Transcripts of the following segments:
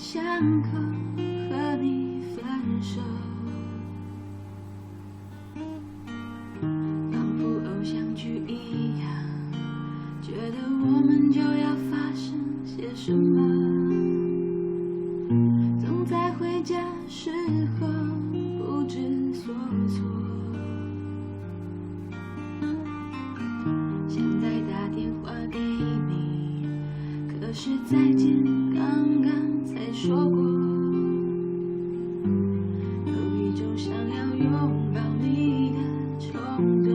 巷口和你分手，仿佛偶像剧一样，觉得我们就要发生些什么，总在回家时候不知所措，想再打电话给你，可是再见刚刚才说过，有一种想要拥抱你的冲动，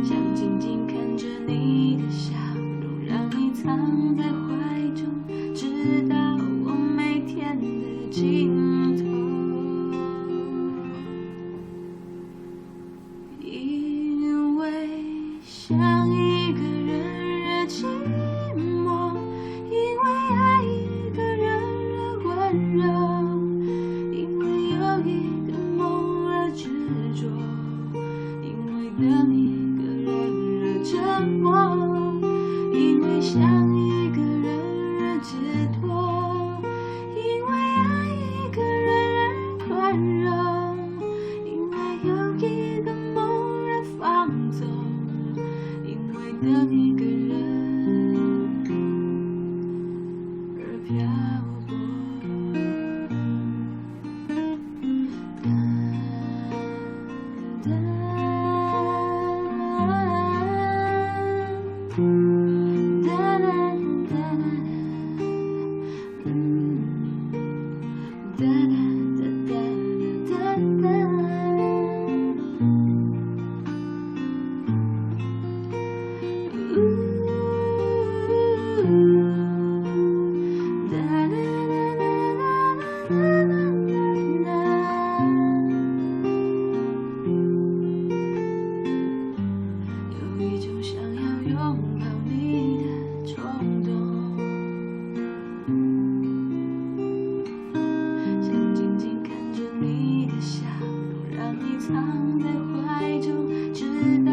想静静看着你的笑容，让你藏在怀中，直到我每天的尽头。因为想一个人惹寂寞，因为爱一个人惹温柔，因为有一个梦而执着，因为等一个人惹折磨，因为想一个人而解脱，因为爱一个人而宽容，因为有一个梦而放纵，因为等一个人而漂泊。有一种想要拥抱你的冲动，想静静看着你的笑容，让你藏在怀中，直到